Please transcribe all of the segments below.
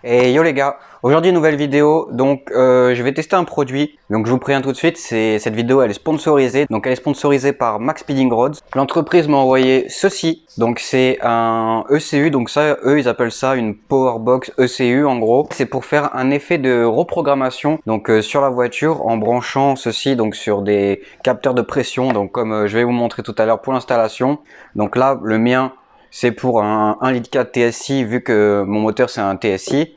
Et yo les gars, aujourd'hui nouvelle vidéo, donc je vais tester un produit, donc je vous préviens tout de suite, cette vidéo elle est sponsorisée, donc elle est sponsorisée par Max Speeding Rods. L'entreprise m'a envoyé ceci, donc c'est un ECU, donc ça eux ils appellent ça une Powerbox ECU en gros. C'est pour faire un effet de reprogrammation, donc sur la voiture en branchant ceci donc sur des capteurs de pression, donc comme je vais vous montrer tout à l'heure pour l'installation. Donc là le mien c'est pour un 1,4 litre TSI vu que mon moteur c'est un TSI.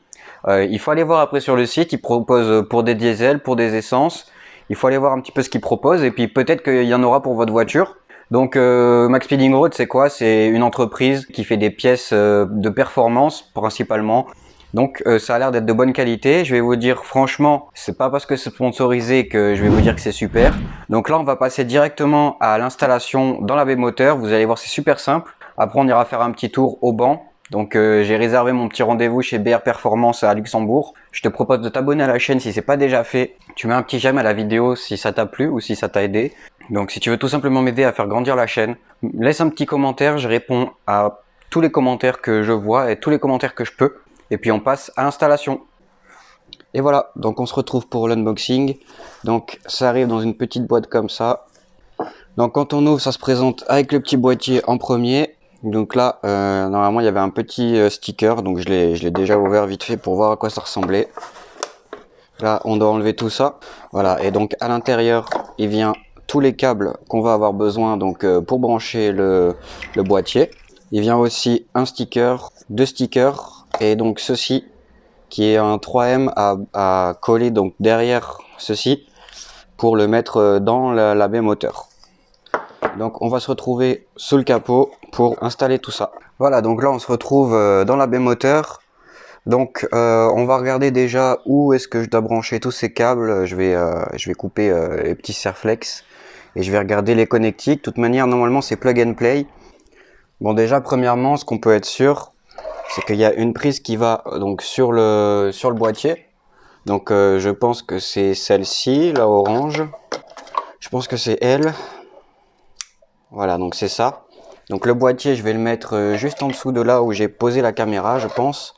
Il faut aller voir après sur le site, ils proposent pour des diesels, pour des essences. Il faut aller voir un petit peu ce qu'ils proposent et puis peut-être qu'il y en aura pour votre voiture. Donc Max Speeding Road c'est quoi? C'est une entreprise qui fait des pièces de performance principalement. Donc ça a l'air d'être de bonne qualité. Je vais vous dire franchement, c'est pas parce que c'est sponsorisé que je vais vous dire que c'est super. Donc là on va passer directement à l'installation dans la baie moteur. Vous allez voir c'est super simple. Après on ira faire un petit tour au banc. Donc j'ai réservé mon petit rendez-vous chez BR Performance à Luxembourg. Je te propose de t'abonner à la chaîne si c'est pas déjà fait. Tu mets un petit j'aime à la vidéo si ça t'a plu ou si ça t'a aidé. Donc si tu veux tout simplement m'aider à faire grandir la chaîne, laisse un petit commentaire, je réponds à tous les commentaires que je vois et tous les commentaires que je peux. Et puis on passe à l'installation. Et voilà, donc on se retrouve pour l'unboxing. Donc ça arrive dans une petite boîte comme ça. Donc quand on ouvre, ça se présente avec le petit boîtier en premier. Donc là, normalement il y avait un petit sticker, donc je l'ai déjà ouvert vite fait pour voir à quoi ça ressemblait. Là, on doit enlever tout ça. Voilà, et donc à l'intérieur, il vient tous les câbles qu'on va avoir besoin donc pour brancher le boîtier. Il vient aussi un sticker, deux stickers, et donc ceci qui est un 3M à coller donc derrière ceci pour le mettre dans la baie moteur. Donc on va se retrouver sous le capot pour installer tout ça. Voilà, donc là on se retrouve dans la baie moteur. Donc on va regarder déjà où est-ce que je dois brancher tous ces câbles. Je vais couper les petits serflex et je vais regarder les connectiques. De toute manière normalement c'est plug and play. Bon déjà premièrement ce qu'on peut être sûr c'est qu'il y a une prise qui va donc sur le boîtier. Donc je pense que c'est celle-ci, la orange. Je pense que c'est elle. Voilà, donc c'est ça. Donc le boîtier, je vais le mettre juste en dessous de là où j'ai posé la caméra, je pense.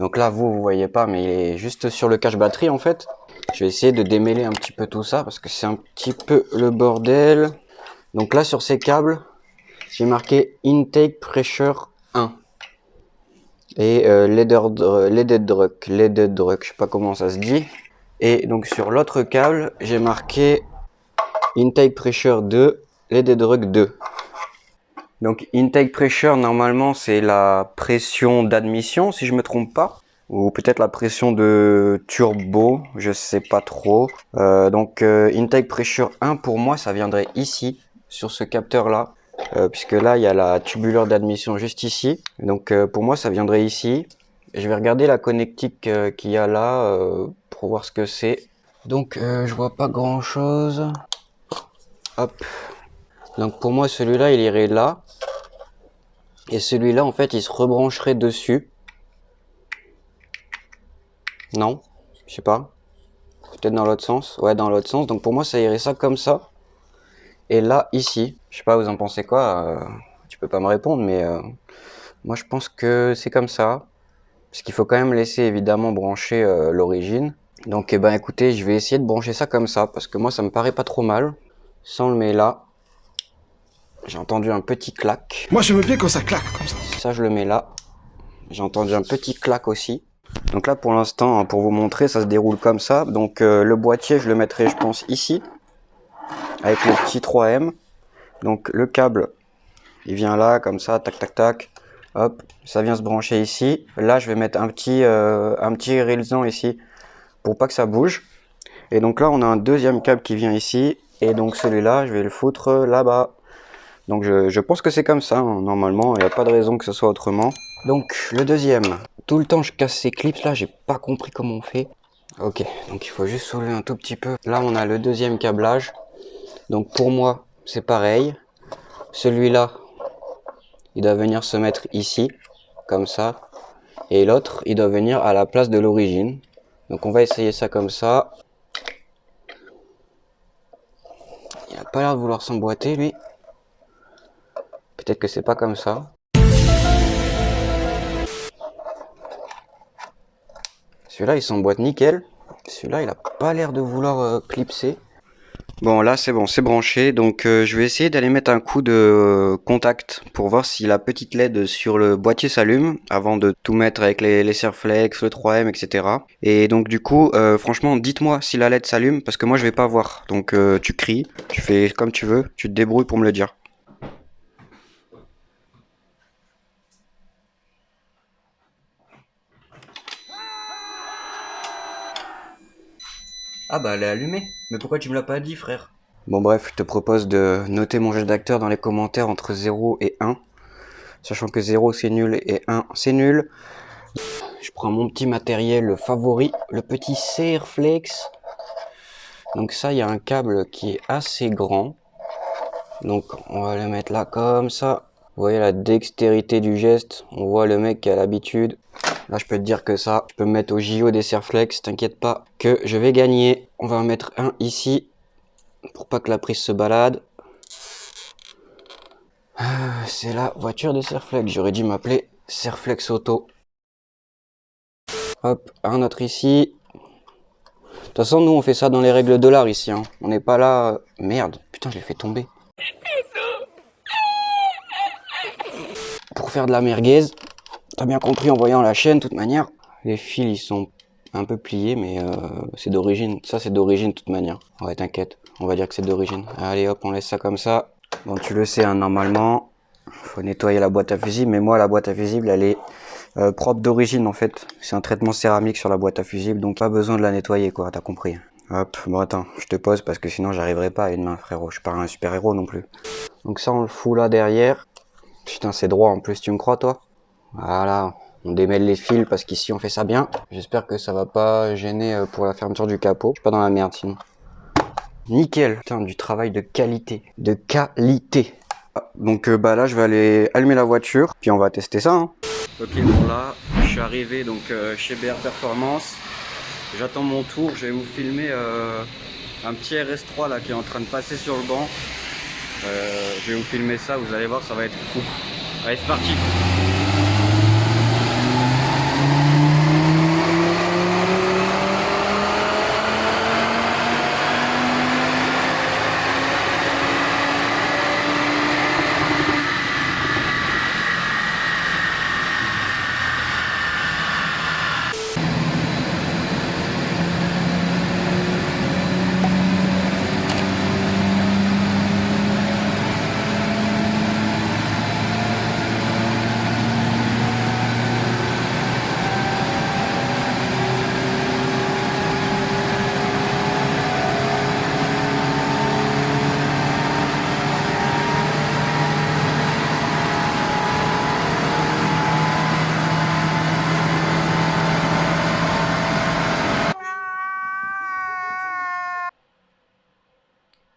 Donc là, vous voyez pas, mais il est juste sur le cache batterie en fait. Je vais essayer de démêler un petit peu tout ça parce que c'est un petit peu le bordel. Donc là, sur ces câbles, j'ai marqué Intake Pressure 1. Et leaded druck, je sais pas comment ça se dit. Et donc sur l'autre câble, j'ai marqué Intake Pressure 2, leaded druck 2. Donc intake pressure normalement c'est la pression d'admission si je me trompe pas, ou peut-être la pression de turbo, je sais pas trop. Intake pressure 1 pour moi ça viendrait ici sur ce capteur là, puisque là il y a la tubuleur d'admission juste ici. Donc pour moi ça viendrait ici. Et je vais regarder la connectique qu'il y a là pour voir ce que c'est. Donc je vois pas grand chose. Hop. Donc pour moi celui-là il irait là. Et celui-là, en fait, il se rebrancherait dessus. Non, je sais pas. Peut-être dans l'autre sens. Ouais, dans l'autre sens. Donc pour moi, ça irait ça comme ça. Et là, ici. Je sais pas, vous en pensez quoi? Tu peux pas me répondre, mais moi, je pense que c'est comme ça. Parce qu'il faut quand même laisser, évidemment, brancher l'origine. Donc, eh ben, écoutez, je vais essayer de brancher ça comme ça. Parce que moi, ça me paraît pas trop mal. Ça, on le met là. J'ai entendu un petit clac. Moi, j'aime bien quand ça claque comme ça. Ça, je le mets là. J'ai entendu un petit clac aussi. Donc là pour l'instant, pour vous montrer, ça se déroule comme ça. Donc le boîtier, je le mettrai je pense ici, avec le petit 3M. Donc le câble, il vient là, comme ça, tac tac tac. Hop, ça vient se brancher ici. Là je vais mettre un petit réalisant ici, pour pas que ça bouge. Et donc là on a un deuxième câble qui vient ici. Et donc celui-là, je vais le foutre là-bas. Donc je pense que c'est comme ça, hein. Normalement, il n'y a pas de raison que ce soit autrement. Donc le deuxième, tout le temps je casse ces clips là, j'ai pas compris comment on fait. Ok, donc il faut juste soulever un tout petit peu. Là on a le deuxième câblage. Donc pour moi c'est pareil. Celui-là, il doit venir se mettre ici, comme ça. Et l'autre, il doit venir à la place de l'origine. Donc on va essayer ça comme ça. Il a pas l'air de vouloir s'emboîter lui. Peut-être que c'est pas comme ça. Celui-là, il s'emboîte nickel. Celui-là, il a pas l'air de vouloir clipser. Bon, là, c'est bon, c'est branché. Donc, je vais essayer d'aller mettre un coup de contact pour voir si la petite LED sur le boîtier s'allume avant de tout mettre avec les Serflex, le 3M, etc. Et donc, du coup, franchement, dites-moi si la LED s'allume parce que moi, je vais pas voir. Donc, tu cries, tu fais comme tu veux, tu te débrouilles pour me le dire. Ah bah elle est allumée. Mais pourquoi tu me l'as pas dit, frère? Bon bref, je te propose de noter mon jeu d'acteur dans les commentaires entre 0 et 1. Sachant que 0 c'est nul et 1 c'est nul. Je prends mon petit matériel favori, le petit Serflex. Donc ça, il y a un câble qui est assez grand. Donc on va le mettre là comme ça. Vous voyez la dextérité du geste. On voit le mec qui a l'habitude. Là, je peux te dire que ça, je peux me mettre au JO des Serflex, t'inquiète pas, que je vais gagner. On va en mettre un ici, pour pas que la prise se balade. C'est la voiture des Serflex, j'aurais dû m'appeler Serflex Auto. Hop, un autre ici. De toute façon, nous, on fait ça dans les règles de l'art ici, hein. On n'est pas là... Merde, putain, je l'ai fait tomber. Pour faire de la merguez. T'as bien compris en voyant la chaîne, de toute manière. Les fils, ils sont un peu pliés, mais c'est d'origine. Ça, c'est d'origine, de toute manière. Ouais, t'inquiète. On va dire que c'est d'origine. Allez, hop, on laisse ça comme ça. Bon, tu le sais, hein, normalement, faut nettoyer la boîte à fusibles. Mais moi, la boîte à fusibles, elle est propre d'origine, en fait. C'est un traitement céramique sur la boîte à fusibles, donc pas besoin de la nettoyer, quoi. T'as compris. Hop, bon, attends, je te pose parce que sinon, j'arriverai pas à une main, frérot. Je suis pas un super-héros non plus. Donc ça, on le fout là, derrière. Putain, c'est droit, en plus. Tu me crois, toi? Voilà, on démêle les fils parce qu'ici on fait ça bien. J'espère que ça va pas gêner pour la fermeture du capot. Je suis pas dans la merde sinon. Nickel, putain, du travail de qualité. De qualité. Donc bah là je vais aller allumer la voiture, puis on va tester ça. Hein. Ok, bon là, je suis arrivé donc chez BR Performance. J'attends mon tour, je vais vous filmer un petit RS3 là qui est en train de passer sur le banc. Je vais vous filmer ça, vous allez voir, ça va être fou. Allez, c'est parti.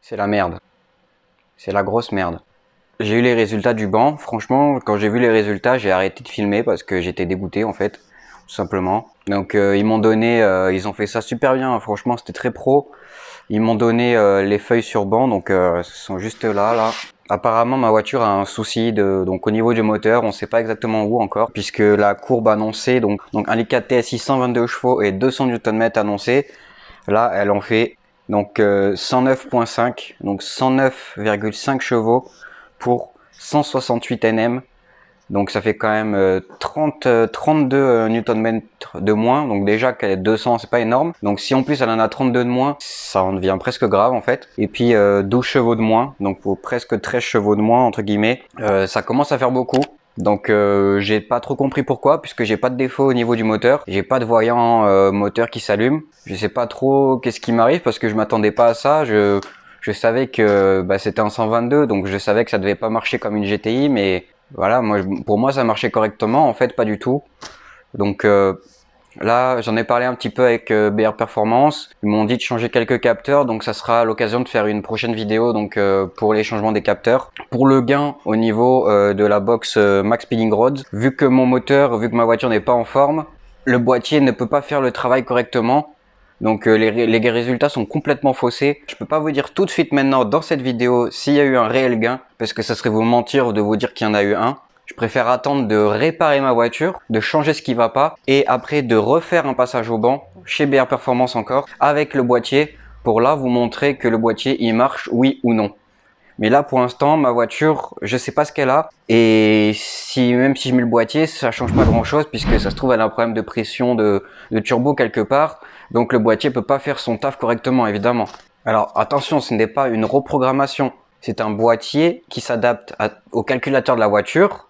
C'est la merde. C'est la grosse merde. J'ai eu les résultats du banc. Franchement, quand j'ai vu les résultats, j'ai arrêté de filmer parce que j'étais dégoûté en fait, tout simplement. Donc ils m'ont donné, ils ont fait ça super bien. Franchement, c'était très pro. Ils m'ont donné les feuilles sur banc, donc elles sont juste là. Apparemment, ma voiture a un souci donc au niveau du moteur, on sait pas exactement où encore, puisque la courbe annoncée, donc 1.4 TSI 122 chevaux et 200 Nm annoncés, là, elle en fait donc 109.5, donc 109,5 chevaux pour 168 Nm. Donc ça fait quand même 32 Nm de moins. Donc déjà qu'elle est 200, c'est pas énorme. Donc si en plus elle en a 32 de moins, ça en devient presque grave en fait. Et puis 12 chevaux de moins, donc pour presque 13 chevaux de moins entre guillemets. Ça commence à faire beaucoup. Donc j'ai pas trop compris pourquoi, puisque j'ai pas de défaut au niveau du moteur. J'ai pas de voyant moteur qui s'allume. Je sais pas trop qu'est-ce qui m'arrive parce que je m'attendais pas à ça. Je savais que c'était un 122, donc je savais que ça devait pas marcher comme une GTI, mais voilà, pour moi ça marchait correctement, en fait pas du tout. Donc là j'en ai parlé un petit peu avec BR Performance, ils m'ont dit de changer quelques capteurs, donc ça sera l'occasion de faire une prochaine vidéo donc pour les changements des capteurs. Pour le gain au niveau de la box Max Speeding Rods, vu que ma voiture n'est pas en forme, le boîtier ne peut pas faire le travail correctement. Donc les résultats sont complètement faussés. Je peux pas vous dire tout de suite maintenant dans cette vidéo s'il y a eu un réel gain, parce que ça serait vous mentir de vous dire qu'il y en a eu un. Je préfère attendre de réparer ma voiture, de changer ce qui va pas et après de refaire un passage au banc chez BR Performance encore avec le boîtier pour là vous montrer que le boîtier il marche oui ou non. Mais là pour l'instant ma voiture je sais pas ce qu'elle a et même si je mets le boîtier ça change pas grand chose puisque ça se trouve elle a un problème de pression de turbo quelque part, donc le boîtier peut pas faire son taf correctement évidemment. Alors attention, ce n'est pas une reprogrammation, c'est un boîtier qui s'adapte au calculateur de la voiture,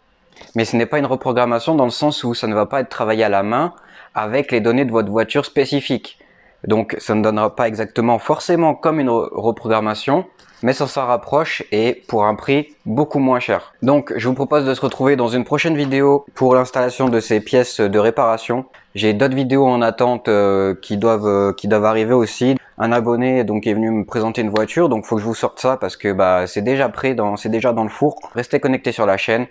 mais ce n'est pas une reprogrammation dans le sens où ça ne va pas être travaillé à la main avec les données de votre voiture spécifiques. Donc ça ne donnera pas exactement forcément comme une reprogrammation, mais ça s'en rapproche et pour un prix beaucoup moins cher. Donc je vous propose de se retrouver dans une prochaine vidéo pour l'installation de ces pièces de réparation. J'ai d'autres vidéos en attente qui doivent arriver aussi. Un abonné donc est venu me présenter une voiture, donc faut que je vous sorte ça parce que c'est déjà prêt, c'est déjà dans le four. Restez connectés sur la chaîne.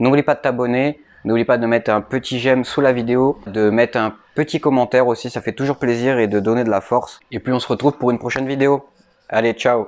N'oublie pas de t'abonner. N'oublie pas de mettre un petit j'aime sous la vidéo, de mettre un petit commentaire aussi, ça fait toujours plaisir et de donner de la force. Et puis on se retrouve pour une prochaine vidéo. Allez, ciao!